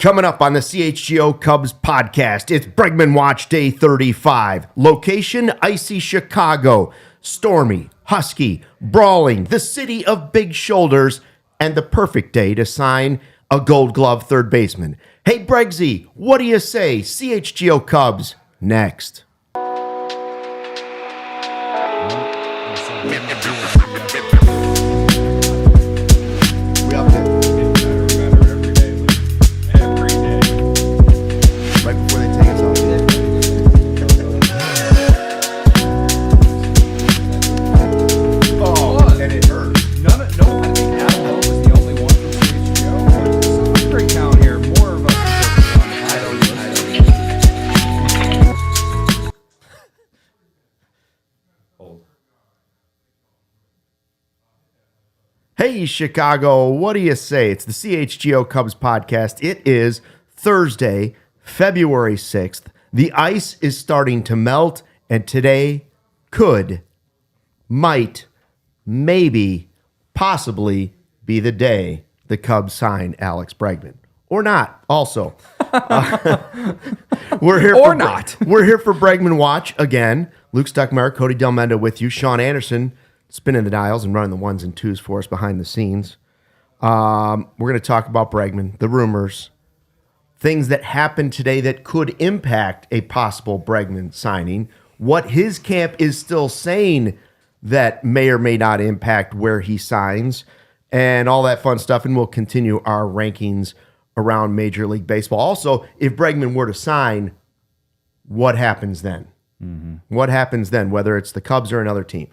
Coming up on the CHGO Cubs podcast, it's Bregman Watch Day 35. Location, icy Chicago. Stormy, husky, brawling, the city of big shoulders, and the perfect day to sign a Gold Glove third baseman. Hey, Bregsy, what do you say? CHGO Cubs, next. Hey, Chicago, what do you say? It's the CHGO Cubs podcast. It is Thursday, February 6th. The ice is starting to melt, and today might, maybe, possibly be the day the Cubs sign Alex Bregman. Or not, also. We're here for Bregman Watch again. Luke Stuckmeyer, Cody Delmendo with you. Sean Anderson spinning the dials and running the ones and twos for us behind the scenes. We're going to talk about Bregman, the rumors, things that happened today that could impact a possible Bregman signing, what his camp is still saying that may or may not impact where he signs, and all that fun stuff. And we'll continue our rankings around Major League Baseball. Also, if Bregman were to sign, what happens then? Mm-hmm. What happens then, whether it's the Cubs or another team?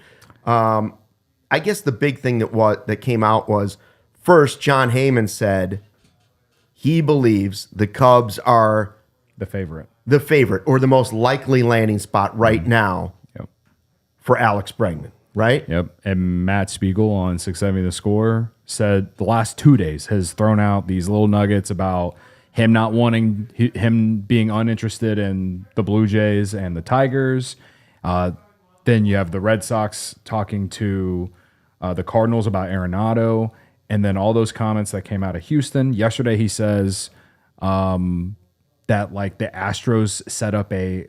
I guess the big thing that came out was, first, John Heyman said he believes the Cubs are the favorite, or the most likely landing spot right now for Alex Bregman, right? Yep. And Matt Spiegel on 670 The Score said the last 2 days has thrown out these little nuggets about him not wanting, him being uninterested in the Blue Jays and the Tigers. Then you have the Red Sox talking to the Cardinals about Arenado, and then all those comments that came out of Houston. Yesterday he says that like the Astros set up a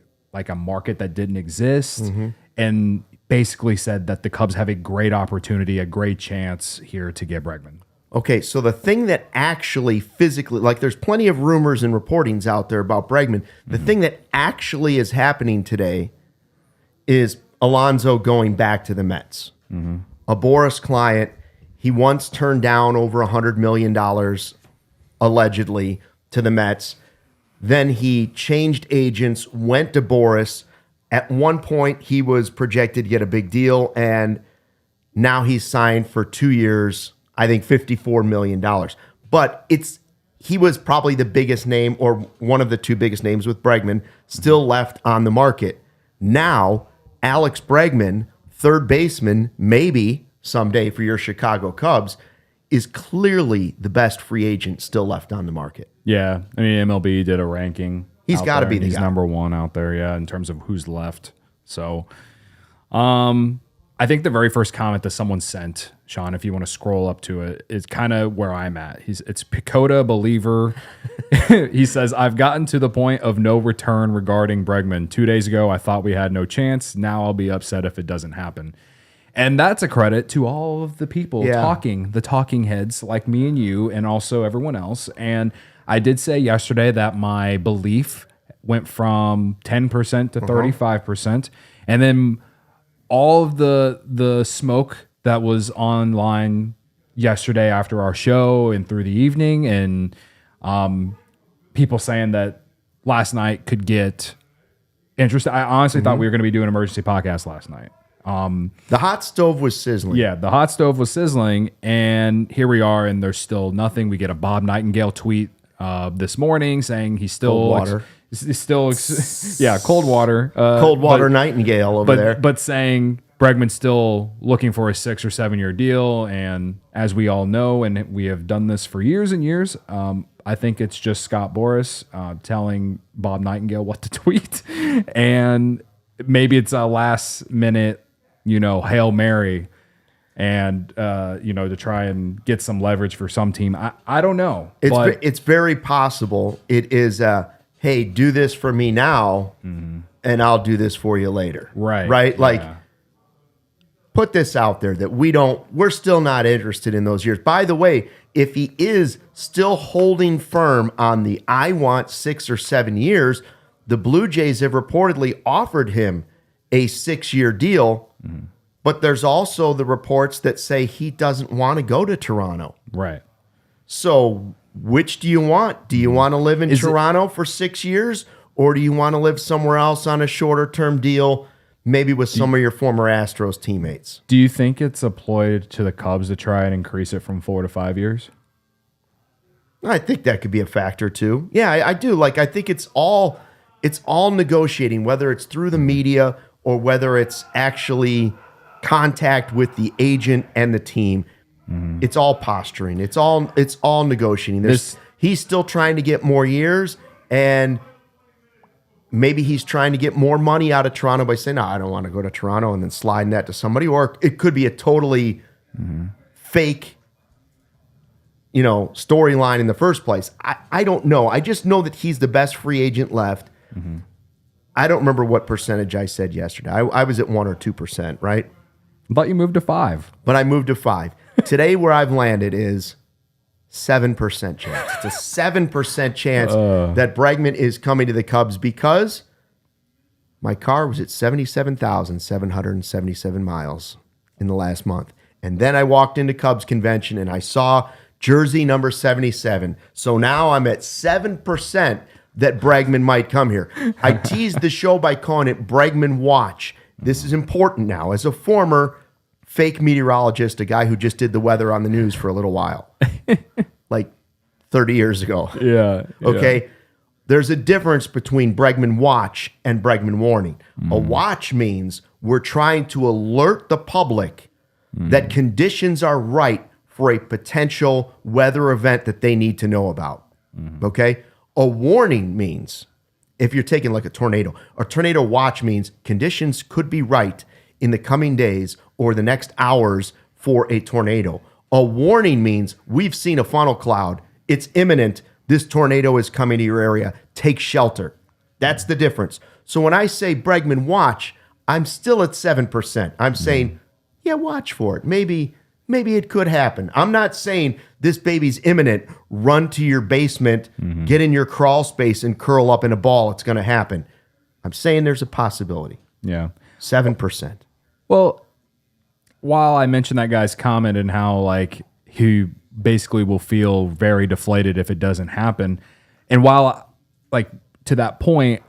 market that didn't exist, and basically said that the Cubs have a great opportunity, a great chance here to get Bregman. Okay, so the thing that actually physically, like there's plenty of rumors and reportings out there about Bregman. The thing that actually is happening today is Alonso going back to the Mets. A Boris client, he once turned down over $100 million, allegedly, to the Mets. Then he changed agents, went to Boris. At one point, he was projected to get a big deal, and now he's signed for 2 years, I think $54 million. But he was probably the biggest name, or one of the two biggest names with Bregman, still left on the market. Now, Alex Bregman, third baseman, maybe someday for your Chicago Cubs, is clearly the best free agent still left on the market. Yeah, I mean, MLB did a ranking. He's got to be the guy. He's number one out there, in terms of who's left. So, I think the very first comment that someone sent, Sean, if you want to scroll up to it, is kind of where I'm at. It's Picota Believer. He says, I've gotten to the point of no return regarding Bregman. 2 days ago, I thought we had no chance. Now I'll be upset if it doesn't happen. And that's a credit to all of the people the talking heads like me and you, and also everyone else. And I did say yesterday that my belief went from 10% to 35%. And then all of the smoke that was online yesterday after our show and through the evening, and people saying that last night could get interesting. I honestly thought we were going to be doing an emergency podcast last night. The hot stove was sizzling. Yeah, the hot stove was sizzling, and here we are, and there's still nothing. We get a Bob Nightingale tweet this morning saying he's still cold water. Cold water. Cold water Nightingale over there. But saying Bregman's still looking for a 6 or 7 year deal, and as we all know, and we have done this for years and years, I think it's just Scott Boras telling Bob Nightingale what to tweet, and maybe it's a last minute, Hail Mary. and to try and get some leverage for some team. I don't know. It's very possible. It is hey, do this for me now, and I'll do this for you later. Right. Like, put this out there that we're still not interested in those years. By the way, if he is still holding firm on the I want 6 or 7 years, the Blue Jays have reportedly offered him a 6-year deal, but there's also the reports that say he doesn't want to go to Toronto. Right. So which do you want? Do you want to live in Toronto for 6 years, or do you want to live somewhere else on a shorter-term deal, maybe with some of your former Astros teammates? Do you think it's a ploy to the Cubs to try and increase it from 4 to 5 years? I think that could be a factor too. Yeah, I do. Like, I think it's all negotiating, whether it's through the media or whether it's actually contact with the agent and the team. It's all posturing. It's all negotiating. He's still trying to get more years, and maybe he's trying to get more money out of Toronto by saying, no, I don't want to go to Toronto, and then sliding that to somebody. Or it could be a totally fake, storyline in the first place. I don't know. I just know that he's the best free agent left. I don't remember what percentage I said yesterday. I was at 1 or 2%, right? I thought you moved to 5. But I moved to 5. Today, where I've landed is 7% chance. It's a 7% chance that Bregman is coming to the Cubs because my car was at 77,777 miles in the last month. And then I walked into Cubs convention and I saw jersey number 77. So now I'm at 7% that Bregman might come here. I teased the show by calling it Bregman Watch. This is important now. As a former fake meteorologist, a guy who just did the weather on the news for a little while, like 30 years ago. Yeah. Okay. There's a difference between Bregman Watch and Bregman Warning. A watch means we're trying to alert the public that conditions are right for a potential weather event that they need to know about. Okay. A warning means, if you're taking like a tornado watch means conditions could be right in the coming days or the next hours for a tornado. A warning means we've seen a funnel cloud. It's imminent. This tornado is coming to your area. Take shelter. That's the difference. So when I say Bregman Watch, I'm still at 7%. I'm saying, yeah, watch for it. Maybe it could happen. I'm not saying this baby's imminent. Run to your basement, get in your crawl space, and curl up in a ball. It's going to happen. I'm saying there's a possibility. Yeah. 7%. Well, while I mentioned that guy's comment and how like he basically will feel very deflated if it doesn't happen, and while like to that point,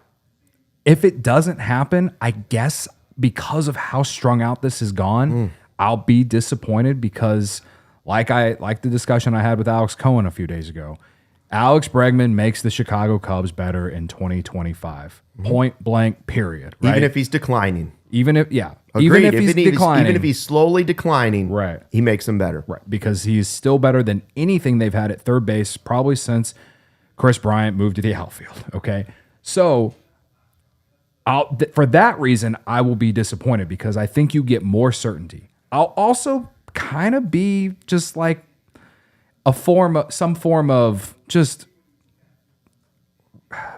if it doesn't happen, I guess because of how strung out this has gone, I'll be disappointed because like the discussion I had with Alex Cohen a few days ago, Alex Bregman makes the Chicago Cubs better in 2025. Point blank, period. Right? Even if he's declining. Even if he's declining. Even if he's slowly declining, right, he makes them better. Right, because he's still better than anything they've had at third base probably since Chris Bryant moved to the outfield. Okay, so for that reason, I will be disappointed because I think you get more certainty. I'll also kind of be just like some form of just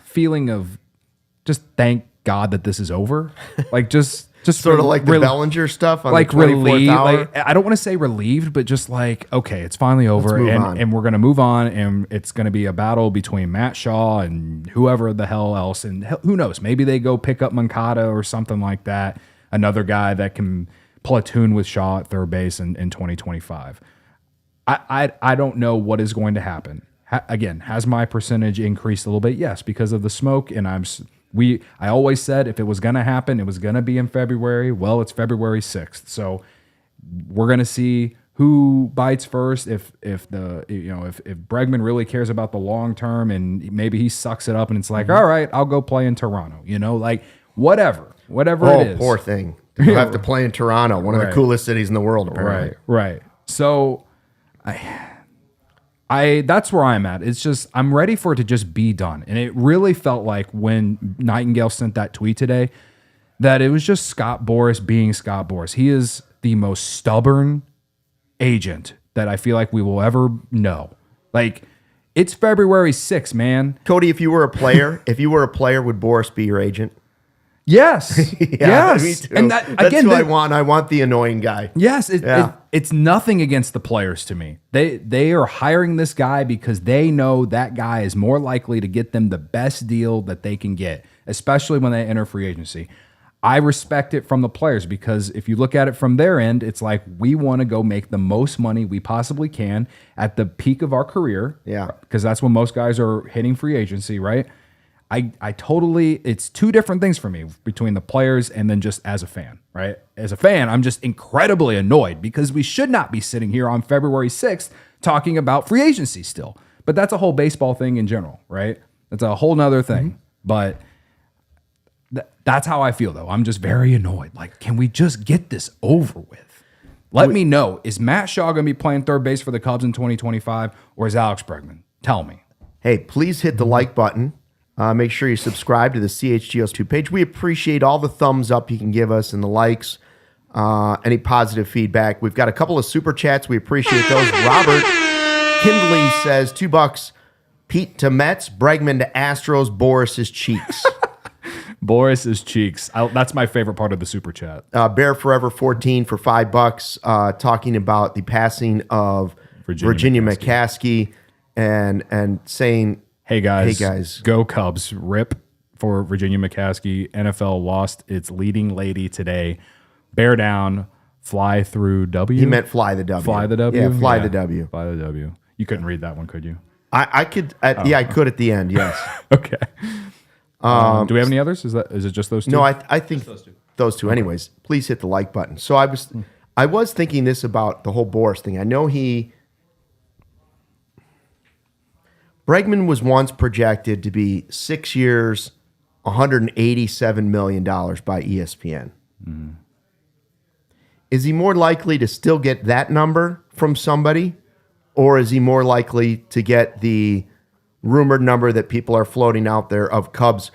feeling of just thank God that this is over. Like just sort of like the Bellinger stuff on like the 24th relieved, hour. like, I don't want to say relieved, but just like, okay, it's finally over and we're going to move on, and it's going to be a battle between Matt Shaw and whoever the hell else, and who knows, maybe they go pick up Moncada or something like that, another guy that can platoon with Shaw at third base in 2025. I don't know what is going to happen. Again, has my percentage increased a little bit? Yes, because of the smoke, and I always said if it was going to happen, it was going to be in February. Well, it's February 6th. So we're going to see who bites first. If Bregman really cares about the long term and maybe he sucks it up and it's like, all right, I'll go play in Toronto, like whatever it is. Oh, poor thing. You have to play in Toronto, one of the coolest cities in the world, apparently. Right. So I that's where I'm at. It's just I'm ready for it to just be done. And it really felt like when Nightingale sent that tweet today that it was just Scott Boras being Scott Boras. He is the most stubborn agent that I feel like we will ever know. Like, it's February 6th, man. Cody, if you were a player, would Boris be your agent? Yes. Yeah, yes. me too. And that, That's again, who I want. I want the annoying guy. yes. It's nothing against the players to me. They are hiring this guy because they know that guy is more likely to get them the best deal that they can get, especially when they enter free agency. I respect it from the players because if you look at it from their end, it's like we want to go make the most money we possibly can at the peak of our career. Yeah. Because that's when most guys are hitting free agency, right? I totally, it's two different things for me between the players and then just as a fan, right? As a fan, I'm just incredibly annoyed because we should not be sitting here on February 6th talking about free agency still. But that's a whole baseball thing in general, right? That's a whole nother thing. But that's how I feel, though. I'm just very annoyed. Like, can we just get this over with? Let me know. Is Matt Shaw going to be playing third base for the Cubs in 2025, or is Alex Bregman? Tell me. Hey, please hit the like button. Make sure you subscribe to the CHGO's 2 page. We appreciate all the thumbs up you can give us and the likes, any positive feedback. We've got a couple of super chats. We appreciate those. Robert Kindley says $2. Pete to Mets, Bregman to Astros, Boris's cheeks. Boris's cheeks. That's my favorite part of the super chat. Bear Forever 14 for $5, talking about the passing of Virginia McCaskey and saying, Hey guys, go Cubs. Rip for Virginia McCaskey. NFL lost its leading lady today. Bear down, fly through W. He meant fly the W. Fly the W? Yeah, fly the W. Fly the W. You couldn't read that one, could you? I could. I could at the end, yes. Okay. Do we have any others? Is it just those two? No, I think those two. Anyways, please hit the like button. So I was thinking this about the whole Boris thing. I know Bregman was once projected to be 6 years, $187 million by ESPN. Mm-hmm. Is he more likely to still get that number from somebody, or is he more likely to get the rumored number that people are floating out there of Cubs?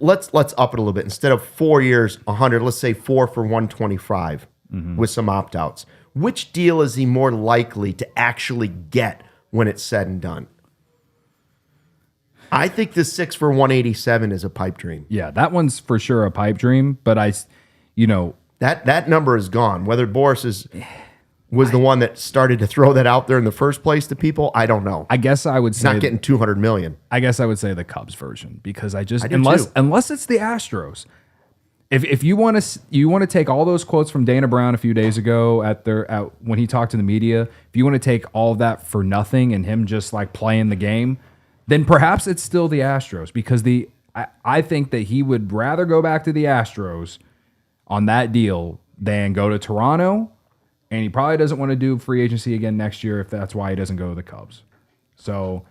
Let's up it a little bit. Instead of 4 years, 100, let's say 4 for 125 with some opt-outs. Which deal is he more likely to actually get when it's said and done? I think the 6 for 187 is a pipe dream. Yeah, that one's for sure a pipe dream, but that number is gone. Whether Boris was the one that started to throw that out there in the first place to people, I don't know. I guess I would say not getting 200 million. I guess I would say the Cubs version because unless it's the Astros. If you want to take all those quotes from Dana Brown a few days ago when he talked to the media, if you want to take all of that for nothing and him just like playing the game, then perhaps it's still the Astros because I think that he would rather go back to the Astros on that deal than go to Toronto, and he probably doesn't want to do free agency again next year if that's why he doesn't go to the Cubs. So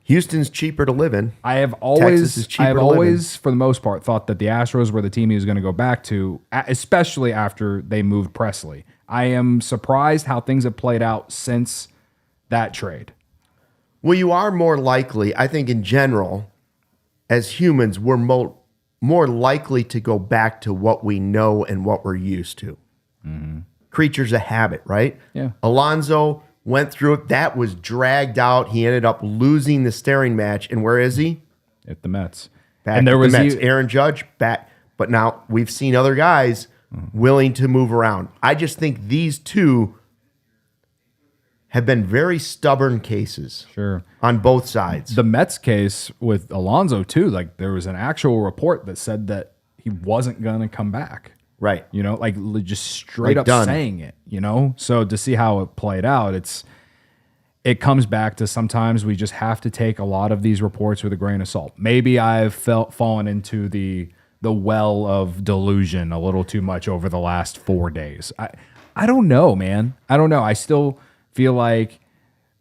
Houston's cheaper to live in. I have always, for the most part, thought that the Astros were the team he was going to go back to, especially after they moved Presley. I am surprised how things have played out since that trade. Well, you are more likely, I think in general, as humans, we're more likely to go back to what we know and what we're used to. Mm-hmm. Creatures of habit, right? Yeah. Alonso went through it. That was dragged out. He ended up losing the staring match. And where is he? At the Mets. Back and there was the Mets. Aaron Judge back. But now we've seen other guys willing to move around. I just think these two have been very stubborn cases. Sure. On both sides. The Mets case with Alonso, too, like there was an actual report that said that he wasn't going to come back. Right. Like just straight up saying it, So to see how it played out, it comes back to sometimes we just have to take a lot of these reports with a grain of salt. Maybe I've fallen into the well of delusion a little too much over the last 4 days. I don't know, man. I don't know. I still feel like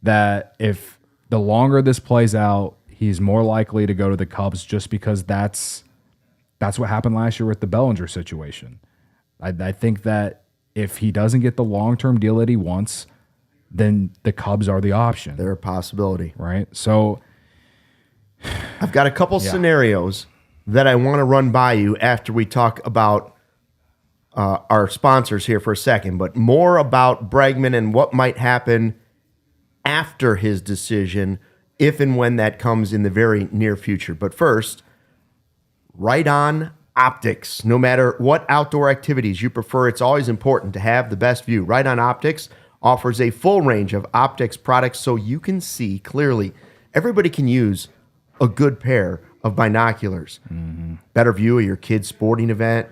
that if the longer this plays out, he's more likely to go to the Cubs just because that's what happened last year with the Bellinger situation. I think that if he doesn't get the long-term deal that he wants, then the Cubs are the option. They're a possibility. Right? So I've got a couple scenarios that I want to run by you after we talk about our sponsors here for a second, but more about Bregman and what might happen after his decision, if and when that comes in the very near future. But first, Right On Optics. No matter what outdoor activities you prefer, it's always important to have the best view. Right On Optics offers a full range of optics products so you can see clearly. Everybody can use a good pair of binoculars. Better view of your kid's sporting event,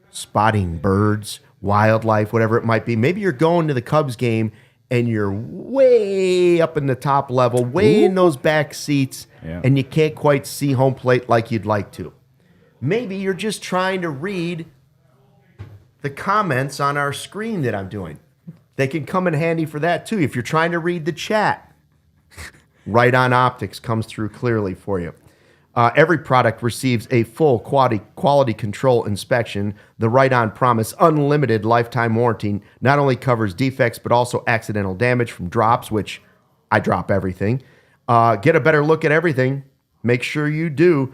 spotting birds, wildlife, whatever it might be. Maybe you're going to the Cubs game and you're way up in the top level, way in those back seats, and you can't quite see home plate like you'd like to. Maybe you're just trying to read the comments on our screen that I'm doing. They can come in handy for that too. If you're trying to read the chat, Right On Optics comes through clearly for you. Every product receives a full quality control inspection. The Right On Promise unlimited lifetime warranty not only covers defects, but also accidental damage from drops, which I drop everything. Get a better look at everything. Make sure you do.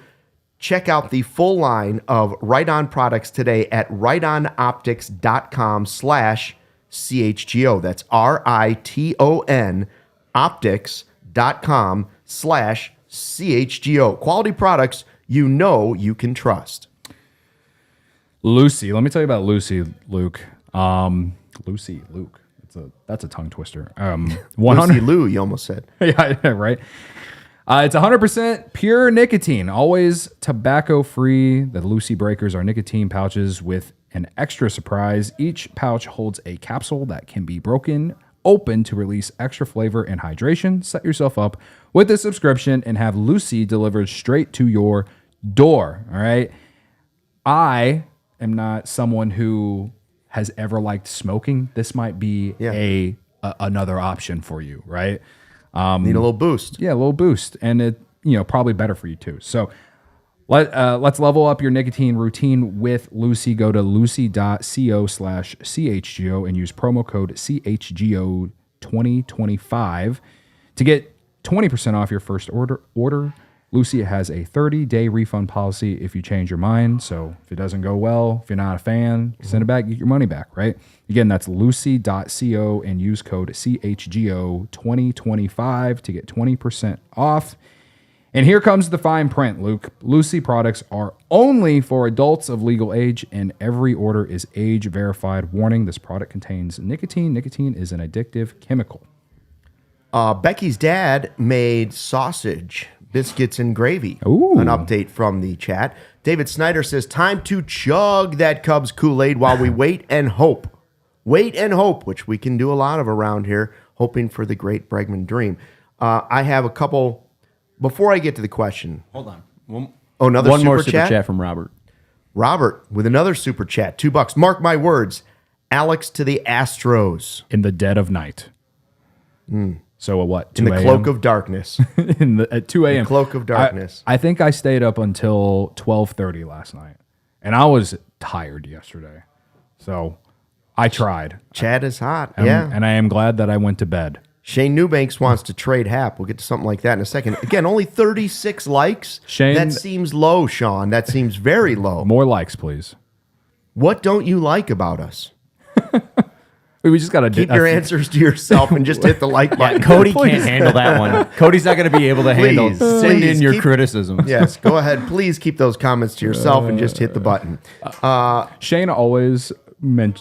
Check out the full line of Right On products today at rightonoptics.com/CHGO. That's RITON optics.com/CHGO. Quality products you know you can trust. Lucy. Let me tell you about Lucy, Luke. Lucy, Luke. That's a tongue twister. 100 Lucy Lou, you almost said. Yeah, right. It's 100% pure nicotine, always tobacco-free. The Lucy Breakers are nicotine pouches with an extra surprise. Each pouch holds a capsule that can be broken open to release extra flavor and hydration. Set yourself up with a subscription and have Lucy delivered straight to your door. All right. I am not someone who has ever liked smoking. This might be another option for you, right? Need a little boost. Yeah, a little boost, and it probably better for you too. So let's level up your nicotine routine with Lucy. Go to lucy.co/CHGO and use promo code CHGO2025 to get 20% off your first order. Lucy has a 30-day refund policy if you change your mind. So if it doesn't go well, if you're not a fan, send it back, get your money back, right? Again, that's lucy.co and use code CHGO2025 to get 20% off. And here comes the fine print, Luke. Lucy products are only for adults of legal age, and every order is age verified. Warning, this product contains nicotine. Nicotine is an addictive chemical. Becky's dad made sausage, biscuits, and gravy. Ooh. An update from the chat. David Snyder says, time to chug that Cubs Kool-Aid while we wait and hope. Wait and hope, which we can do a lot of around here, hoping for the great Bregman dream. I have a couple... Before I get to the question... Hold on. One more super chat from Robert. Robert with another super chat. $2. Mark my words. Alex to the Astros. In the dead of night. So what? 2 In the cloak of darkness. At 2 a.m. Cloak of darkness. I think I stayed up until 12:30 last night. And I was tired yesterday. So I tried. Chad is hot. And I am glad that I went to bed. Shane Newbanks wants to trade Hap. We'll get to something like that in a second. Again, only 36 likes. Shane, that seems low, Sean. That seems very low. More likes, please. What don't you like about us? We just got to keep your answers to yourself and just hit the like button. Cody can't handle that one. Cody's not going to be able to handle. Send in your criticisms. Yes, go ahead. Please keep those comments to yourself and just hit the button. Shane always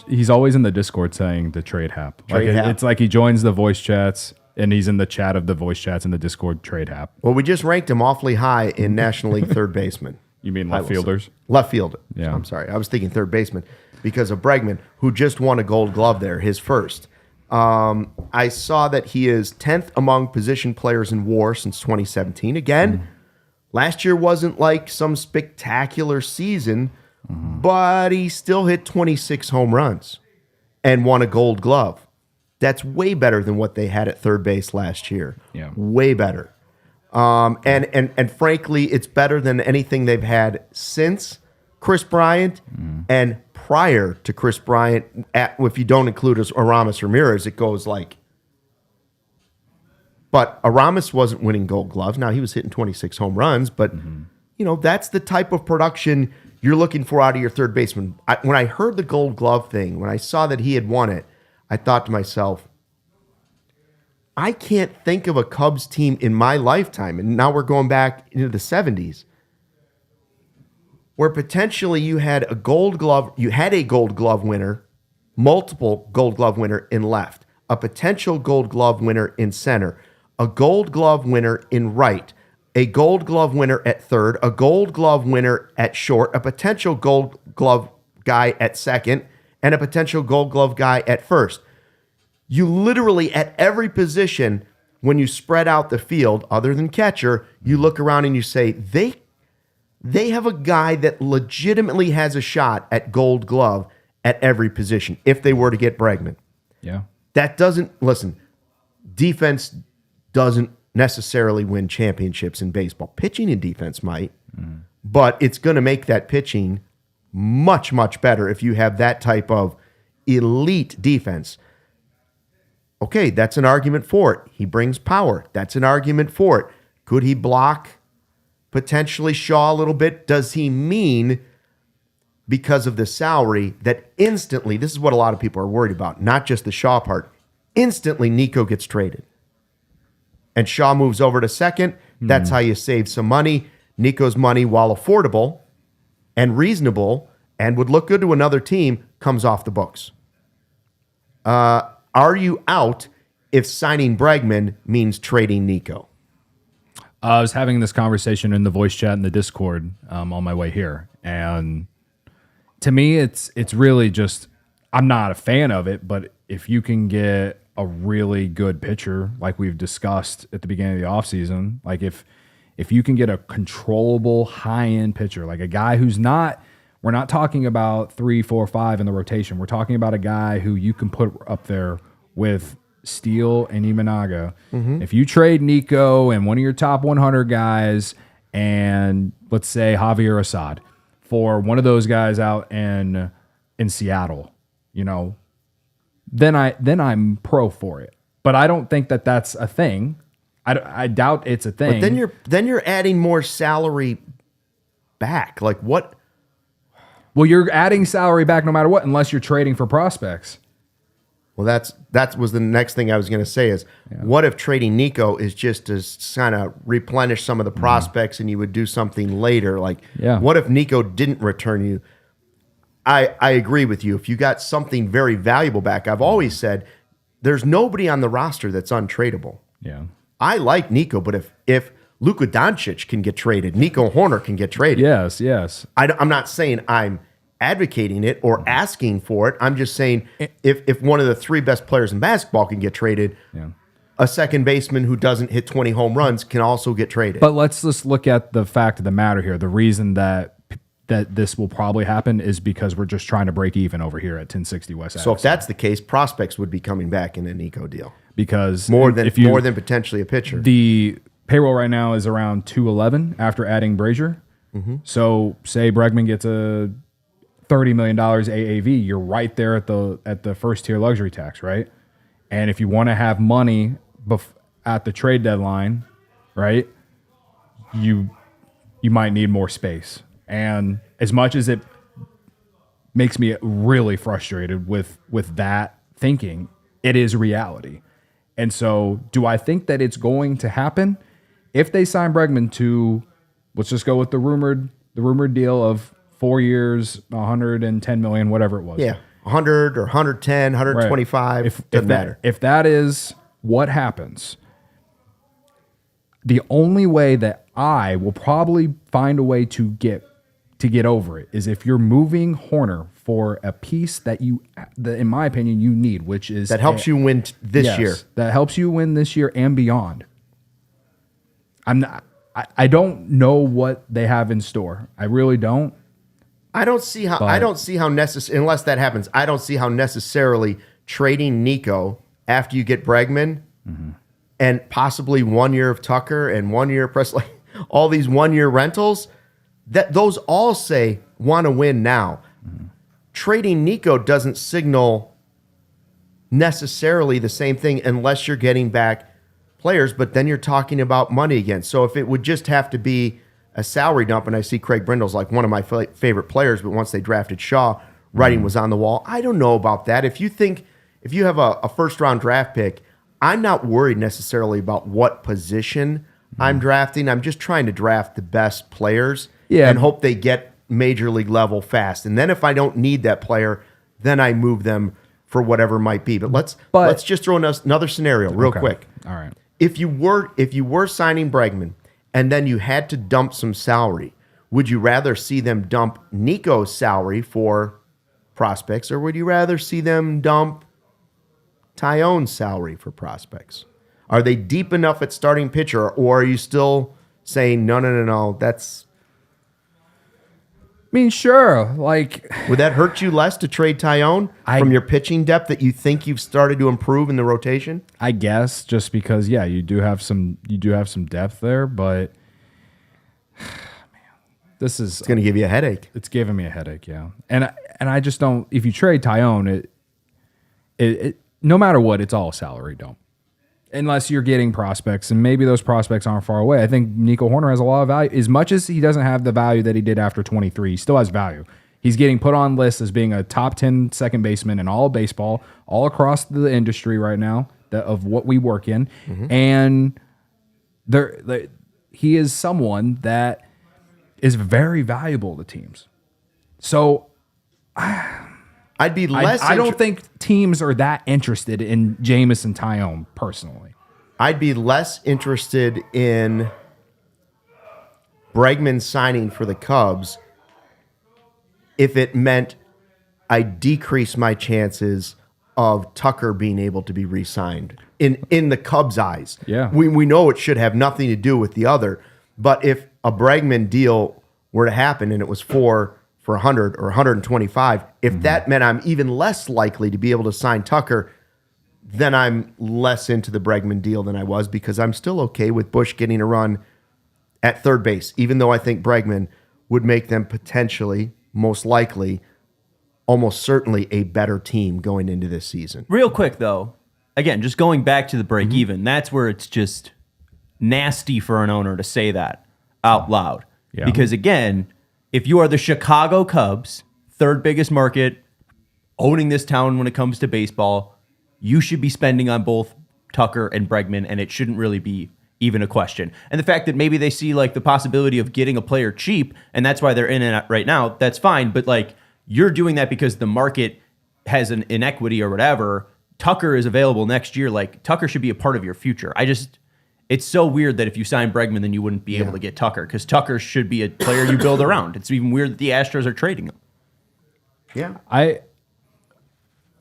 he's always in the Discord saying the trade Hap. Hap. It's like he joins the voice chats and he's in the chat of the voice chats in the Discord trade Hap. Well, we just ranked him awfully high in National League third baseman. You mean left fielders? Left fielder. Yeah. I'm sorry. I was thinking third baseman because of Bregman, who just won a Gold Glove there, his first. I saw that he is 10th among position players in WAR since 2017. Again, last year wasn't like some spectacular season, but he still hit 26 home runs and won a Gold Glove. That's way better than what they had at third base last year. Yeah. Way better. And frankly, it's better than anything they've had since Chris Bryant and prior to Chris Bryant. If you don't include Aramis Ramirez, it goes like. But Aramis wasn't winning Gold Gloves. Now he was hitting 26 home runs, but that's the type of production you're looking for out of your third baseman. When I heard the Gold Glove thing, when I saw that he had won it, I thought to myself, I can't think of a Cubs team in my lifetime, and now we're going back into the 70s, where potentially you had a Gold Glove winner, multiple Gold Glove winner in left, a potential Gold Glove winner in center, a Gold Glove winner in right, a Gold Glove winner at third, a Gold Glove winner at short, a potential Gold Glove guy at second, and a potential Gold Glove guy at first. You literally, at every position, when you spread out the field, other than catcher, you look around and you say, they have a guy that legitimately has a shot at Gold Glove at every position if they were to get Bregman. Yeah. That doesn't, listen, defense doesn't necessarily win championships in baseball. Pitching and defense might, but it's going to make that pitching much, much better if you have that type of elite defense. Okay, that's an argument for it. He brings power. That's an argument for it. Could he block potentially Shaw a little bit? Does he mean because of the salary that instantly, this is what a lot of people are worried about, not just the Shaw part, instantly Nico gets traded and Shaw moves over to second? That's how you save some money. Nico's money, while affordable and reasonable and would look good to another team, comes off the books. Are you out if signing Bregman means trading Nico? I was having this conversation in the voice chat in the Discord on my way here, and to me, it's really just, I'm not a fan of it, but if you can get a really good pitcher, like we've discussed at the beginning of the offseason, like if you can get a controllable high-end pitcher, like a guy who's not, we're not talking about 3, 4, 5 in the rotation. We're talking about a guy who you can put up there with Steele and Imanaga. If you trade Nico and one of your top 100 guys and let's say Javier Assad for one of those guys out in Seattle, then I'm pro for it. But I don't think that that's a thing. I doubt it's a thing. But then you're adding more salary back. Like what? Well, you're adding salary back no matter what, unless you're trading for prospects. Well, that was the next thing I was going to say is, what if trading Nico is just to kind of replenish some of the prospects and you would do something later? Like, what if Nico didn't return you? I agree with you. If you got something very valuable back, I've always said there's nobody on the roster that's untradeable. Yeah. I like Nico, but if Luka Doncic can get traded, Nico Horner can get traded. Yes. I'm not saying I'm advocating it or asking for it. I'm just saying if one of the 3 best players in basketball can get traded, a second baseman who doesn't hit 20 home runs can also get traded. But let's just look at the fact of the matter here. The reason that this will probably happen is because we're just trying to break even over here at 1060 West Addison. So if that's the case, prospects would be coming back in a Nico deal. Because more than potentially a pitcher. The payroll right now is around 211 after adding Brazier. So say Bregman gets a $30 million AAV, you're right there at the first tier luxury tax, right? And if you want to have money at the trade deadline, right, you might need more space. And as much as it makes me really frustrated with that thinking, it is reality. And so do I think that it's going to happen? If they sign Bregman to, let's just go with the rumored deal of 4 years, 110 million, whatever it was. Yeah, 100 or 110, 125, right. Doesn't matter. If that is what happens, the only way that I will probably find a way to get over it is if you're moving Horner for a piece that in my opinion, you need, which is that helps you win this year. That helps you win this year and beyond. I don't know what they have in store. I really don't. I don't see how unless that happens, I don't see how necessarily trading Nico after you get Bregman and possibly 1 year of Tucker and 1 year of Presley, all these 1 year rentals, that those all say want to win now. Trading Nico doesn't signal necessarily the same thing unless you're getting back players, but then you're talking about money again. So if it would just have to be a salary dump, and I see Craig Brindle's like one of my favorite players, but once they drafted Shaw, writing was on the wall. I don't know about that. If you have a first-round draft pick, I'm not worried necessarily about what position I'm drafting. I'm just trying to draft the best players and hope they get major league level fast. And then if I don't need that player, then I move them for whatever might be. But let's just throw another scenario real quick. All right. If you were signing Bregman and then you had to dump some salary, would you rather see them dump Nico's salary for prospects, or would you rather see them dump Tyone's salary for prospects? Are they deep enough at starting pitcher, or are you still saying no? That's. I mean, sure. Like, would that hurt you less to trade Tyone from your pitching depth that you think you've started to improve in the rotation? I guess just because, you do have some depth there, but this is it's going to give you a headache. It's giving me a headache, yeah. And I just don't. If you trade Tyone, it no matter what, it's all salary dump. Unless you're getting prospects, and maybe those prospects aren't far away. I think Nico Hoerner has a lot of value. As much as he doesn't have the value that he did after 23, he still has value. He's getting put on lists as being a top 10 second baseman in all of baseball, all across the industry right now of what we work in. Mm-hmm. And he is someone that is very valuable to teams. So I'd be less. I don't think teams are that interested in Jamison Tyone personally. I'd be less interested in Bregman signing for the Cubs if it meant I decrease my chances of Tucker being able to be re-signed in the Cubs' eyes. Yeah, we know it should have nothing to do with the other, but if a Bregman deal were to happen and it was for 100 or 125, if that meant I'm even less likely to be able to sign Tucker, then I'm less into the Bregman deal than I was, because I'm still okay with Bush getting a run at third base, even though I think Bregman would make them potentially, most likely, almost certainly a better team going into this season. Real quick, though, again, just going back to the break even, that's where it's just nasty for an owner to say that out loud. Yeah. Because, again, if you are the Chicago Cubs, third biggest market, owning this town when it comes to baseball, you should be spending on both Tucker and Bregman, and it shouldn't really be even a question. And the fact that maybe they see like the possibility of getting a player cheap, and that's why they're in it right now, that's fine. But like, you're doing that because the market has an inequity or whatever. Tucker is available next year. Like, Tucker should be a part of your future. It's so weird that if you sign Bregman, then you wouldn't be able to get Tucker, because Tucker should be a player you build around. It's even weird that the Astros are trading him. Yeah.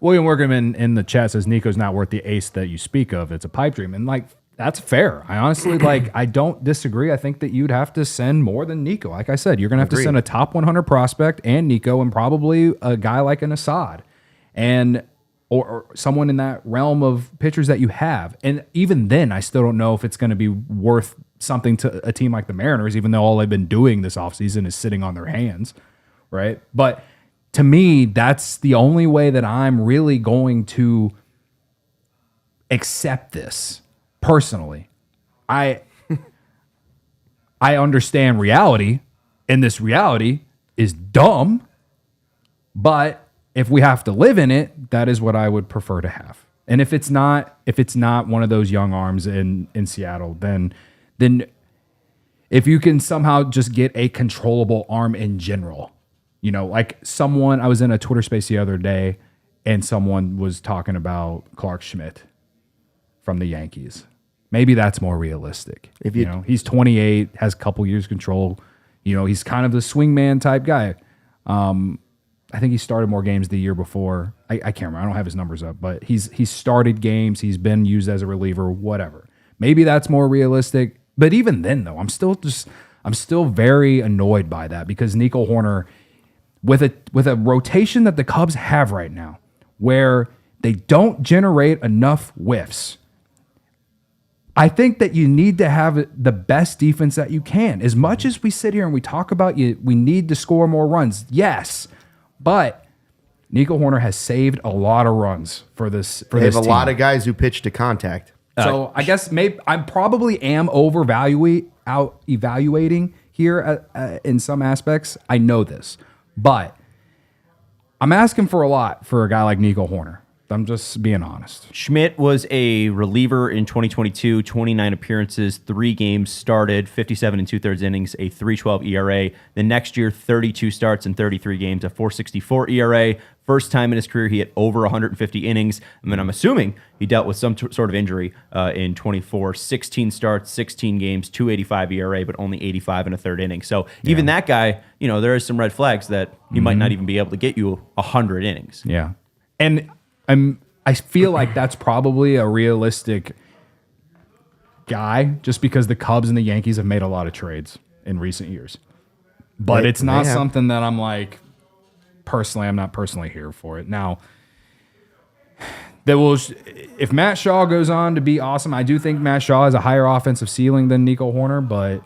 William Workman in the chat says Nico's not worth the ace that you speak of. It's a pipe dream. And like, that's fair. I honestly, I don't disagree. I think that you'd have to send more than Nico. Like I said, you're going to have to send a top 100 prospect and Nico, and probably a guy like an Assad. Or someone in that realm of pitchers that you have. And even then, I still don't know if it's going to be worth something to a team like the Mariners, even though all they've been doing this offseason is sitting on their hands, right? But to me, that's the only way that I'm really going to accept this personally. I understand reality, and this reality is dumb, but if we have to live in it, that is what I would prefer to have. And if it's not one of those young arms in Seattle, then if you can somehow just get a controllable arm in general, like I was in a Twitter space the other day, and someone was talking about Clark Schmidt from the Yankees. Maybe that's more realistic. If he's 28, has a couple years control. He's kind of the swingman type guy. I think he started more games the year before. I can't remember. I don't have his numbers up, but he's started games. He's been used as a reliever, whatever. Maybe that's more realistic. But even then, though, I'm still very annoyed by that, because Nico Hoerner, with a rotation that the Cubs have right now, where they don't generate enough whiffs, I think that you need to have the best defense that you can. As much as we sit here and we talk about we need to score more runs, yes. But Nico Hoerner has saved a lot of runs for this. They have a lot of guys who pitch to contact. So I guess maybe I probably am evaluating here in some aspects. I know this, but I'm asking for a lot for a guy like Nico Horner. I'm just being honest. Schmidt was a reliever in 2022, 29 appearances, 3 games started, 57 and 2/3 innings, a 3.12 ERA. The next year, 32 starts and 33 games, a 4.64 ERA. First time in his career he hit over 150 innings. I mean, I'm assuming he dealt with some sort of injury in 24. 16 starts, 16 games, 2.85 ERA, but only 85 and a third inning. So even that guy, there is some red flags that he might not even be able to get you 100 innings. Yeah. And I feel like that's probably a realistic guy just because the Cubs and the Yankees have made a lot of trades in recent years. But it's not something that I'm like, personally, I'm not personally here for it. Now, if Matt Shaw goes on to be awesome, I do think Matt Shaw has a higher offensive ceiling than Nico Horner, but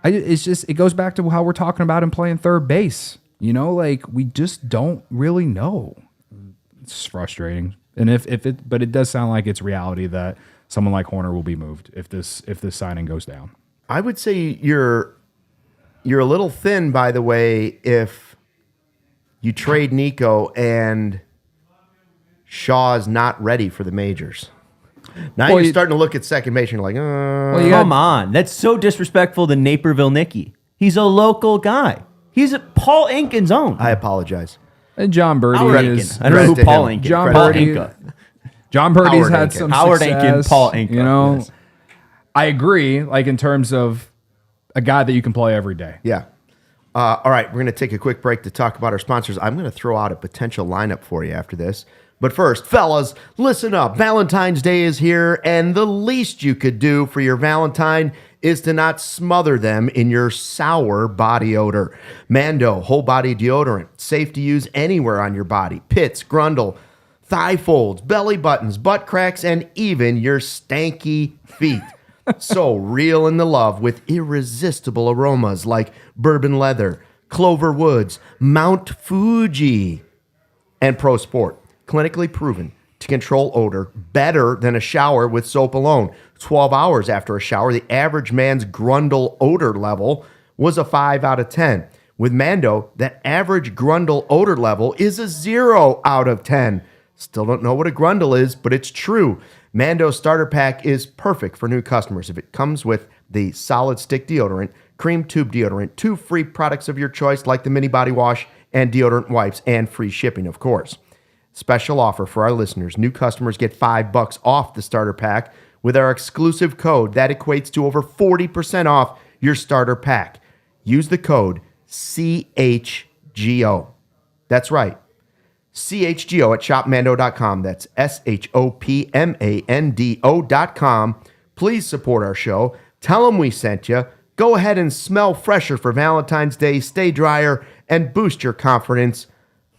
it goes back to how we're talking about him playing third base. We just don't really know. It's frustrating. And but it does sound like it's reality that someone like Horner will be moved if this signing goes down. I would say you're a little thin, by the way, if you trade Nico and Shaw's not ready for the majors. Now you're starting to look at second base and you're like, Come on. That's so disrespectful to Naperville Nicky. He's a local guy. He's Paul Inkin's own. I apologize. And John Birdie is. I don't know who Paul Inkin. John Birdie's had Inkin. some Howard success. Inkin, Paul Inkin. Yes. I agree. Like in terms of a guy that you can play every day. Yeah. All right, we're going to take a quick break to talk about our sponsors. I'm going to throw out a potential lineup for you after this. But first, fellas, listen up. Valentine's Day is here, and the least you could do for your Valentine is to not smother them in your sour body odor. Mando whole body deodorant, safe to use anywhere on your body. Pits, grundle, thigh folds, belly buttons, butt cracks, and even your stanky feet. So reel in the love with irresistible aromas like bourbon leather, clover woods, Mount Fuji, and Pro Sport. Clinically proven to control odor better than a shower with soap alone. 12 hours after a shower, the average man's grundle odor level was a 5 out of 10. With Mando, that average grundle odor level is a 0 out of 10. Still don't know what a grundle is, but it's true. Mando Starter Pack is perfect for new customers if it comes with the solid stick deodorant, cream tube deodorant, 2 free products of your choice like the mini body wash and deodorant wipes, and free shipping, of course. Special offer for our listeners. New customers get $5 off the starter pack with our exclusive code. That equates to over 40% off your starter pack. Use the code CHGO. That's right. CHGO at shopmando.com. That's SHOPMANDO.com. Please support our show. Tell them we sent you. Go ahead and smell fresher for Valentine's Day. Stay drier and boost your confidence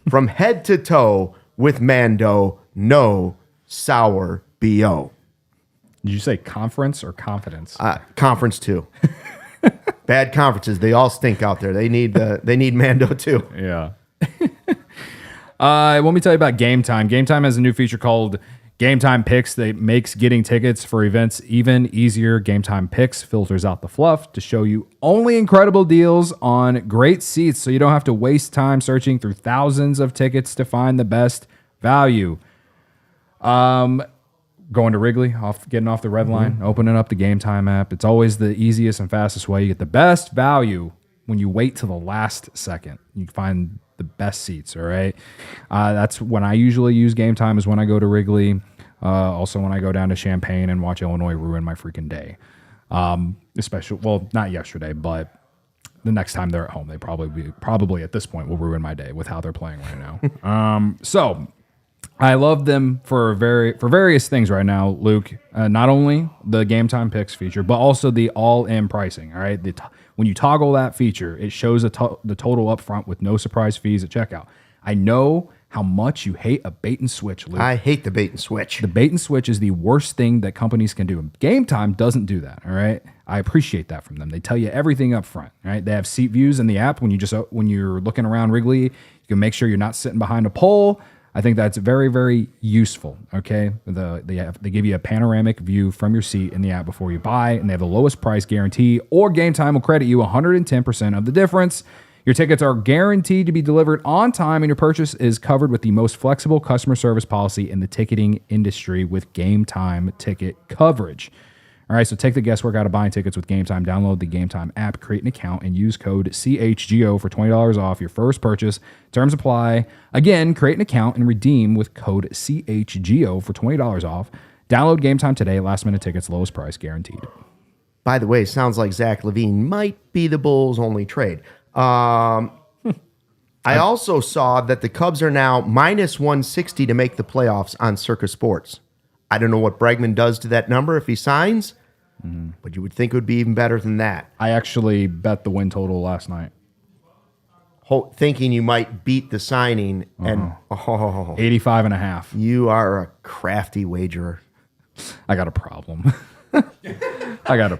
from head to toe with Mando. No sour BO. Did you say conference or confidence? Conference too. Bad conferences. They all stink out there. They need Mando too. Yeah. Let me tell you about Game Time. Game Time has a new feature called Game Time Picks that makes getting tickets for events even easier. Game Time Picks filters out the fluff to show you only incredible deals on great seats so you don't have to waste time searching through thousands of tickets to find the best value. Going to Wrigley, getting off the red line, opening up the Game Time app. It's always the easiest and fastest way. You get the best value when you wait till the last second. You find the best seats, all right? That's when I usually use Game Time, is when I go to Wrigley. Also when I go down to Champaign and watch Illinois ruin my freaking day. Especially, well, not yesterday, but the next time they're at home, they probably at this point will ruin my day with how they're playing right now. So I love them for various things right now, Luke. Not only the Game Time Picks feature, but also the all-in pricing. All right, when you toggle that feature, it shows the total up front with no surprise fees at checkout. I know how much you hate a bait and switch, Luke. I hate the bait and switch. The bait and switch is the worst thing that companies can do. Game Time doesn't do that. All right, I appreciate that from them. They tell you everything up front. All right, they have seat views in the app when you're looking around Wrigley. You can make sure you're not sitting behind a pole. I think that's very, very useful. Okay, they give you a panoramic view from your seat in the app before you buy, and they have the lowest price guarantee. Or Game Time will credit you 110% of the difference. Your tickets are guaranteed to be delivered on time, and your purchase is covered with the most flexible customer service policy in the ticketing industry with Game Time ticket coverage. All right, so take the guesswork out of buying tickets with Game Time. Download the Game Time app, create an account, and use code CHGO for $20 off your first purchase. Terms apply. Again, create an account and redeem with code CHGO for $20 off. Download Game Time today. Last-minute tickets, lowest price guaranteed. By the way, sounds like Zach LaVine might be the Bulls' only trade. I also saw that the Cubs are now minus 160 to make the playoffs on Circa Sports. I don't know what Bregman does to that number if he signs, but you would think it would be even better than that. I actually bet the win total last night. Thinking you might beat the signing, and 85.5. You are a crafty wagerer. I got a problem.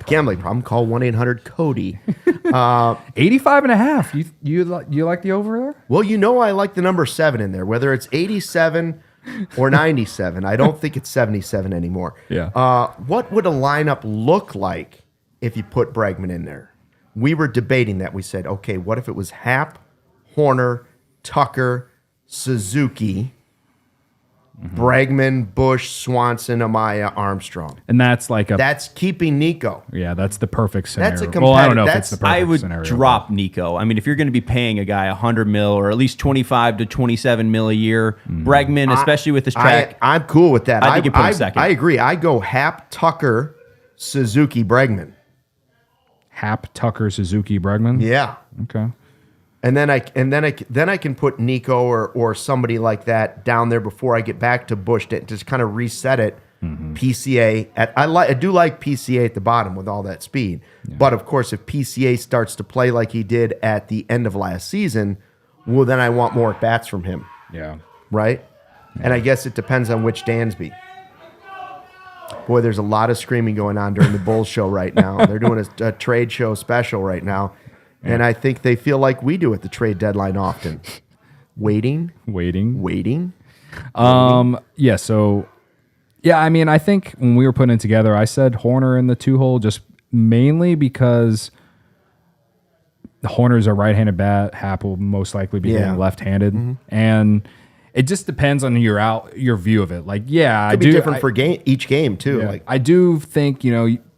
Gambling problem. Call 1-800-CODY. 85.5. You like the over there? Well, you know I like the number 7 in there, whether it's 87 or 97. I don't think it's 77 anymore. Yeah. What would a lineup look like if you put Bregman in there? We were debating that. We said, okay, what if it was Happ, Horner, Tucker, Suzuki, Bregman, Bush, Swanson, Amaya, Armstrong. And that's like that's keeping Nico. Yeah, that's the perfect scenario. That's a well, I don't know if that's- it's the perfect I would scenario. drop Nico. I mean, if you're going to be paying a guy $100 million or at least 25 to 27 mil a year, Bregman, especially with his track, I'm cool with that. I think you put him second. I agree. I go Happ, Tucker, Suzuki, Bregman. Happ, Tucker, Suzuki, Bregman. Yeah. Okay. And then I can put Nico or somebody like that down there before I get back to Bush to just kind of reset it. PCA I do like PCA at the bottom with all that speed, but of course if PCA starts to play like he did at the end of last season, well then I want more at bats from him. Yeah. Right. And I guess it depends on which Dansby. Boy, there's a lot of screaming going on during the Bulls show right now. They're doing a trade show special right now. And I think they feel like we do at the trade deadline often. Waiting. Yeah, so, yeah, I mean, I think when we were putting it together, I said Horner in the 2-hole just mainly because Horner's a right-handed bat. Happ will most likely be hitting left-handed. And it just depends on your view of it. Like, yeah, Could be different for each game, too. Yeah, Like, I do think,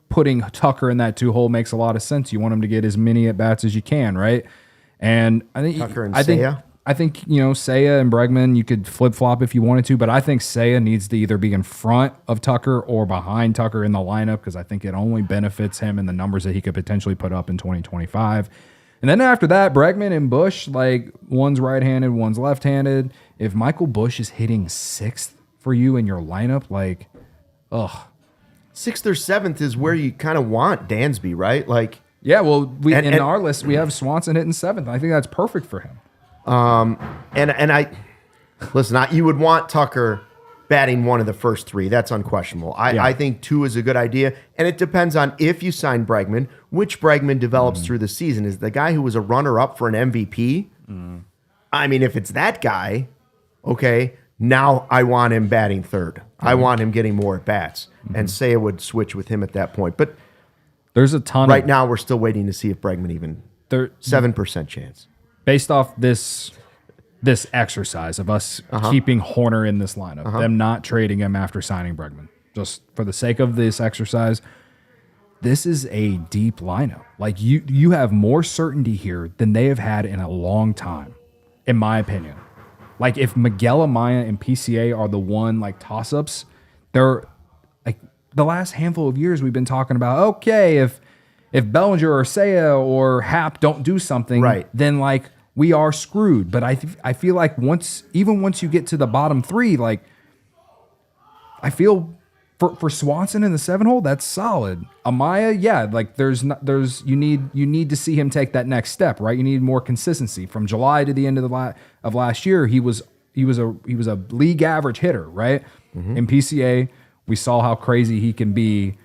putting Tucker in that 2-hole makes a lot of sense. You want him to get as many at bats as you can, right? And I think Tucker and Seiya. I think Seiya and Bregman you could flip flop if you wanted to, but I think Seiya needs to either be in front of Tucker or behind Tucker in the lineup because I think it only benefits him and the numbers that he could potentially put up in 2025. And then after that, Bregman and Bush, like one's right-handed, one's left-handed. If Michael Bush is hitting 6th for you in your lineup, like, ugh. 6th or 7th is where you kind of want Dansby, right? Like, yeah, well, in our list we have Swanson hitting 7th. I think that's perfect for him. And I listen. You would want Tucker batting one of the first 3. That's unquestionable. I think 2 is a good idea, and it depends on if you sign Bregman, which Bregman develops through the season. Is the guy who was a runner-up for an MVP? I mean, if it's that guy, okay. Now I want him batting 3rd. I want him getting more at bats, and Seiya would switch with him at that point. But there's a ton. Right now, we're still waiting to see if Bregman even 7% chance. Based off this exercise of us keeping Horner in this lineup, them not trading him after signing Bregman, just for the sake of this exercise, this is a deep lineup. Like you have more certainty here than they have had in a long time, in my opinion. Like if Miguel Amaya and PCA are the one like toss-ups, they're like the last handful of years we've been talking about, okay, if Bellinger or Seiya or Happ don't do something, then like we are screwed. But I feel like once you get to the bottom 3, like I feel for Swanson in the 7-hole, that's solid. Amaya, yeah, like you need to see him take that next step, right? You need more consistency. From July to the end of last year, he was a league average hitter, right? In PCA, we saw how crazy he can be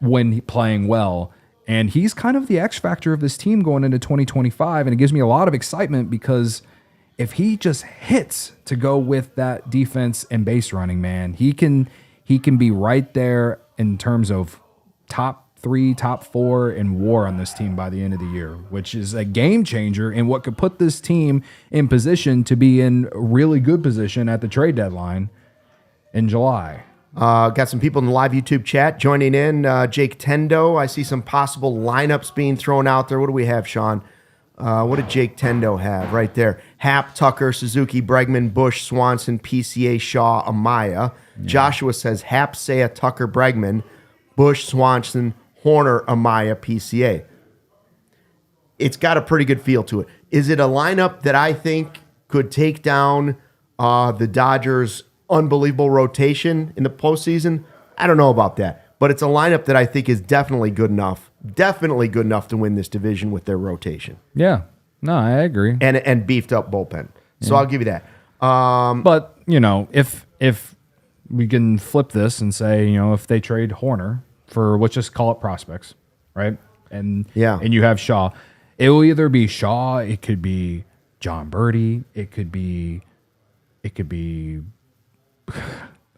when playing well. And he's kind of the X factor of this team going into 2025. And it gives me a lot of excitement because if he just hits to go with that defense and base running, man, he can be right there in terms of top 3, top 4 in WAR on this team by the end of the year, which is a game changer and what could put this team in position to be in really good position at the trade deadline in July. Got some people in the live YouTube chat joining in. Jake Tendo, I see some possible lineups being thrown out there. What do we have, Sean? What did Jake Tendo have right there? Happ, Tucker, Suzuki, Bregman, Bush, Swanson, PCA, Shaw, Amaya. Yeah. Joshua says Happ, Seiya, Tucker, Bregman, Bush, Swanson, Horner, Amaya, PCA. It's got a pretty good feel to it. Is it a lineup that I think could take down the Dodgers' unbelievable rotation in the postseason? I don't know about that. But it's a lineup that I think is definitely good enough to win this division with their rotation. Yeah. No, I agree. And beefed up bullpen. So I'll give you that. But, if we can flip this and say, if they trade Horner for, let's just call it prospects, right? And you have Shaw. It will either be Shaw, it could be John Birdie, it could be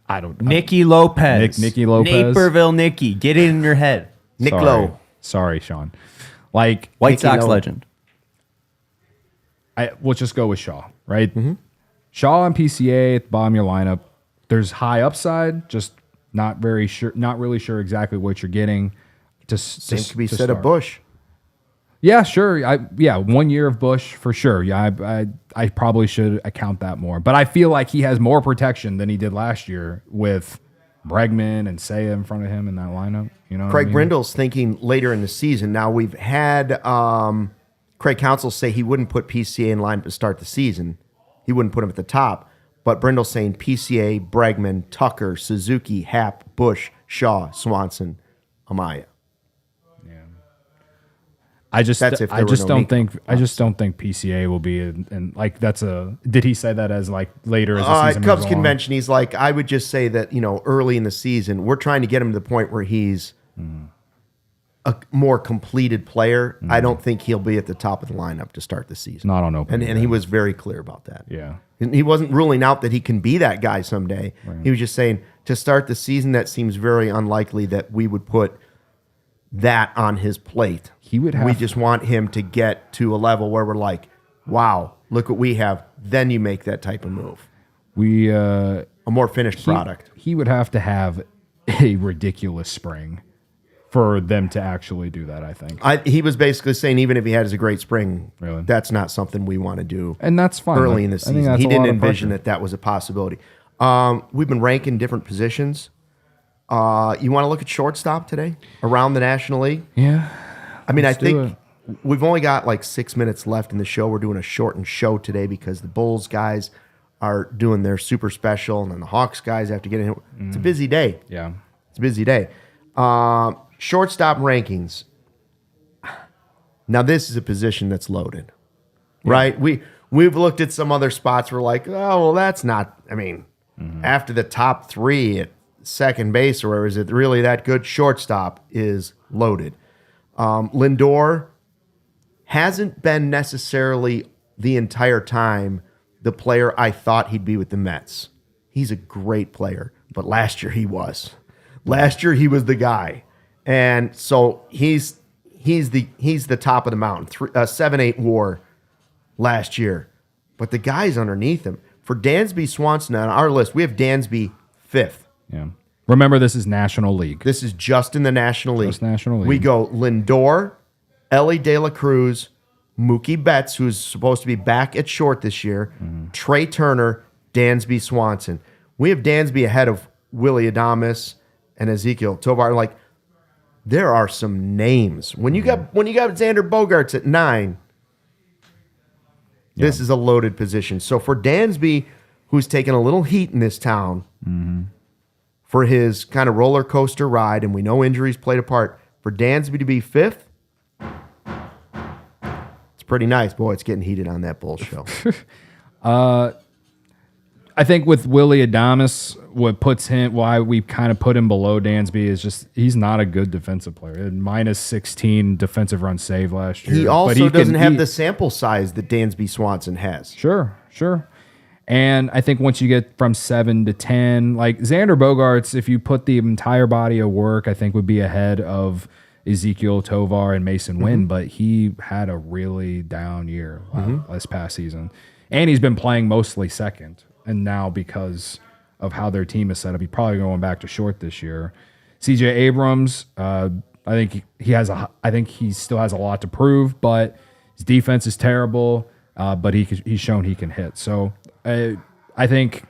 I don't know. Nicky Lopez. Nicky Lopez. Naperville Nicky. Get it in your head. Nick Lowe. Sorry, Sean. Like White Sox legend. We'll just go with Shaw, right? Mm-hmm. Shaw and PCA at the bottom of your lineup. There's high upside, just not really sure exactly what you're getting. Same could be said of Bush. Yeah, sure. 1 year of Bush for sure. Yeah, I probably should account that more. But I feel like he has more protection than he did last year with Bregman and Seiya in front of him in that lineup. Craig Brindle's thinking later in the season. Now we've had Craig Counsell say he wouldn't put PCA in line to start the season. He wouldn't put him at the top. But Brindle's saying PCA, Bregman, Tucker, Suzuki, Happ, Bush, Shaw, Swanson, Amaya. I just don't think PCA will be and like that's a. Did he say that as like later as the season? Cubs convention. He's like, I would just say that early in the season we're trying to get him to the point where he's a more completed player. I don't think he'll be at the top of the lineup to start the season. Not on opening, and he was very clear about that. Yeah, and he wasn't ruling out that he can be that guy someday. Right. He was just saying to start the season that seems very unlikely that we would put that on his plate. We just want him to get to a level where we're like, wow, look what we have. Then you make that type of move. A more finished product. He would have to have a ridiculous spring for them to actually do that, I think. He was basically saying even if he has a great spring, really? That's not something we want to do. And that's fine. Early in the season. He didn't envision that was a possibility. We've been ranking different positions. You want to look at shortstop today around the National League? Yeah. I think we've only got like 6 minutes left in the show. We're doing a shortened show today because the Bulls guys are doing their super special, and then the Hawks guys have to get in. It's a busy day. Yeah. It's a busy day. Shortstop rankings. Now, this is a position that's loaded, right? We've looked at some other spots. We're like, oh, well, that's not, after the top 3 at second base, or is it really that good? Shortstop is loaded. Lindor hasn't been necessarily the entire time the player I thought he'd be with the Mets. He's a great player, but last year he was. Last year he was the guy, and so he's the top of the mountain. 7.8 WAR last year, but the guys underneath him. For Dansby Swanson on our list, we have Dansby 5th. Yeah. Remember, this is National League. This is just in the National League. Just National League. We go Lindor, Ellie De La Cruz, Mookie Betts, who's supposed to be back at short this year, Trey Turner, Dansby Swanson. We have Dansby ahead of Willie Adames and Ezekiel Tovar. Like, there are some names. When you got Xander Bogaerts at 9, this is a loaded position. So for Dansby, who's taken a little heat in this town, for his kind of roller coaster ride, and we know injuries played a part, for Dansby to be 5th, it's pretty nice. Boy, it's getting heated on that Bulls show. I think with Willie Adames, why we kind of put him below Dansby is just he's not a good defensive player. He had minus 16 defensive run save last year. He But also doesn't have he- the sample size that Dansby Swanson has. Sure. And I think once you get from 7 to 10, like Xander Bogaerts, if you put the entire body of work, I think would be ahead of Ezekiel Tovar and Mason Wynn, but he had a really down year this past season. And he's been playing mostly second. And now because of how their team is set up, he's probably going back to short this year. CJ Abrams, I think he still has a lot to prove, but his defense is terrible. But he's shown he can hit. So I think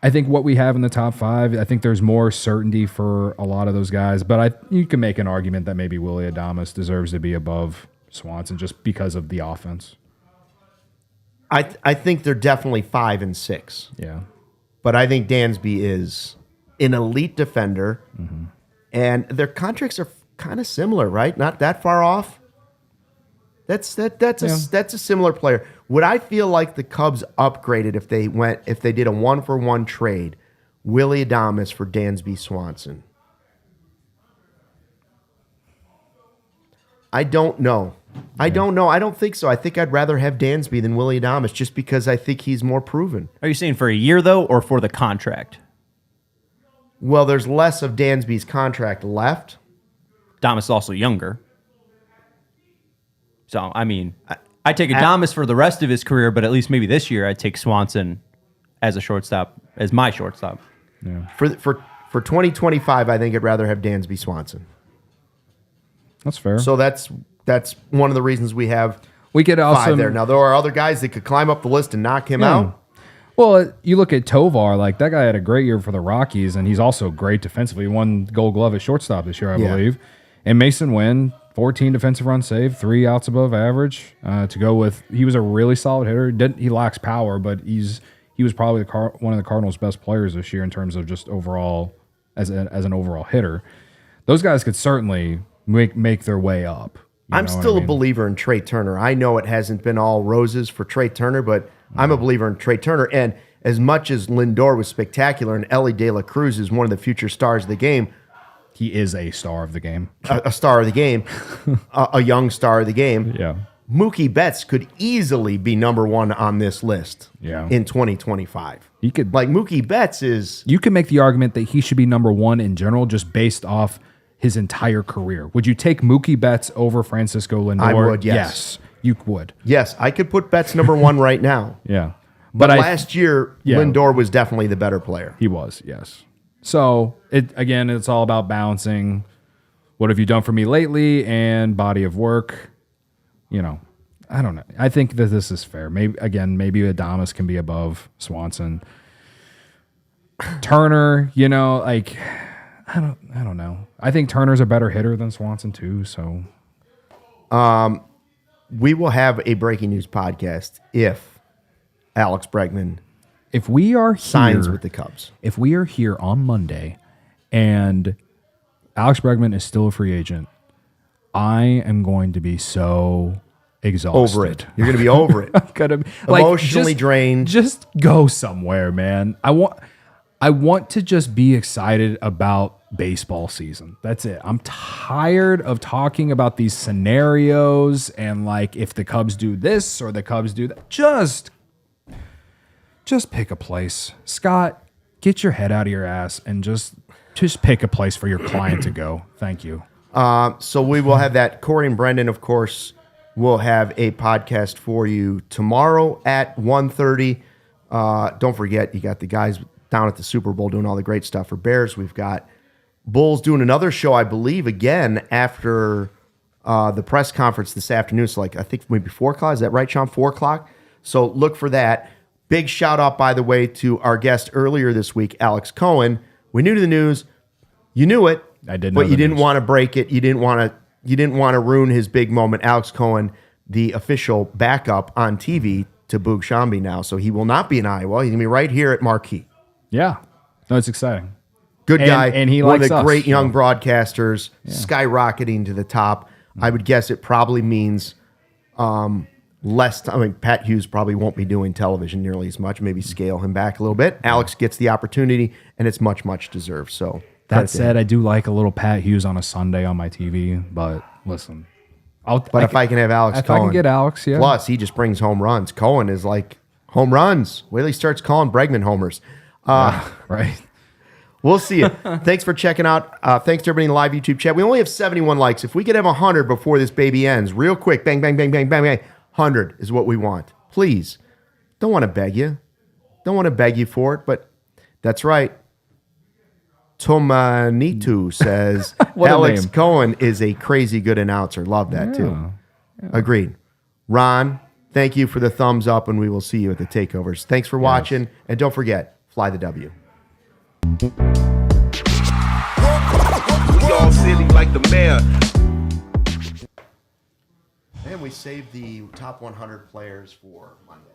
what we have in the top 5, I think there's more certainty for a lot of those guys. But you can make an argument that maybe Willie Adames deserves to be above Swanson just because of the offense. I think they're definitely 5 and 6. Yeah. But I think Dansby is an elite defender, and their contracts are kind of similar, right? Not that far off. That's a similar player. Would I feel like the Cubs upgraded if they did a 1-for-1 trade, Willie Adames for Dansby Swanson? I don't know. I don't think so. I think I'd rather have Dansby than Willie Adames just because I think he's more proven. Are you saying for a year, though, or for the contract? Well, there's less of Dansby's contract left. Adames is also younger. So, I mean, I take Adames for the rest of his career, but at least maybe this year I'd take Swanson as a shortstop, as my shortstop. Yeah. For 2025, I think I'd rather have Dansby Swanson. That's fair. So that's one of the reasons we have we could also 5 there. Now, there are other guys that could climb up the list and knock him out. Well, you look at Tovar, like that guy had a great year for the Rockies, and he's also great defensively. He won Gold Glove at shortstop this year, I believe. And Mason Wynn, 14 defensive run save, 3 outs above average. To go with, he was a really solid hitter. He lacks power, but he was probably one of the Cardinals' best players this year in terms of just overall as an overall hitter. Those guys could certainly make their way up. I'm still a believer in Trey Turner. I know it hasn't been all roses for Trey Turner, but I'm a believer in Trey Turner. And as much as Lindor was spectacular and Ellie De La Cruz is one of the future stars of the game, he is a star of the game. a star of the game, a young star of the game. Yeah. Mookie Betts could easily be number 1 on this list in 2025. He could, like Mookie Betts is. You can make the argument that he should be number 1 in general just based off his entire career. Would you take Mookie Betts over Francisco Lindor? I would, yes. You would. Yes, I could put Betts number 1 right now. Yeah. But last year, Lindor was definitely the better player. He was, yes. So, it's all about balancing what have you done for me lately and body of work. I don't know. I think that this is fair. Maybe Adames can be above Swanson. Turner, I don't know. I think Turner's a better hitter than Swanson too, so we will have a breaking news podcast if Alex Bregman signs with the Cubs. If we are here on Monday and Alex Bregman is still a free agent, I am going to be so exhausted. Over it. You're going to be over it. I'm gonna be emotionally drained. Just go somewhere, man. I want to just be excited about baseball season. That's it. I'm tired of talking about these scenarios and if the Cubs do this or the Cubs do that. Just pick a place. Scott, get your head out of your ass and just pick a place for your client to go. Thank you. So we will have that. Corey and Brendan, of course, will have a podcast for you tomorrow at 1:30. Don't forget, you got the guys down at the Super Bowl doing all the great stuff for Bears. We've got Bulls doing another show, I believe, again after the press conference this afternoon. So I think maybe 4 o'clock. Is that right, Sean? 4 o'clock. So look for that. Big shout out, by the way, to our guest earlier this week, Alex Cohen. We knew the news. You knew it. I did, but you didn't want to break it. You didn't want to ruin his big moment. Alex Cohen, the official backup on TV to Boog Shambi now, so he will not be in Iowa. He's gonna be right here at Marquee. Yeah, no, it's exciting. Good guy, and he one likes of the us, great young broadcasters, skyrocketing to the top. I would guess it probably means less time. I mean, Pat Hughes probably won't be doing television nearly as much. Maybe scale him back a little bit. Alex gets the opportunity, and it's much, much deserved. So That said, I do like a little Pat Hughes on a Sunday on my TV. But listen, if I can have Alex if Cohen. I can get Alex, yeah. Plus, he just brings home runs. Cohen is like home runs. Wait till he starts calling Bregman homers. Right. We'll see you. Thanks for checking out. Thanks to everybody in the live YouTube chat. We only have 71 likes. If we could have 100 before this baby ends, real quick, bang, bang, bang, bang, bang, bang, 100 is what we want. Please. Don't want to beg you. Don't want to beg you for it, but that's right. Tomanitu says What a Alex name. Cohen is a crazy good announcer. Love that too. Agreed. Ron, thank you for the thumbs up, and we will see you at the takeovers. Thanks for watching, and don't forget, fly the W. We all silly like the mayor. And we saved the top 100 players for Monday.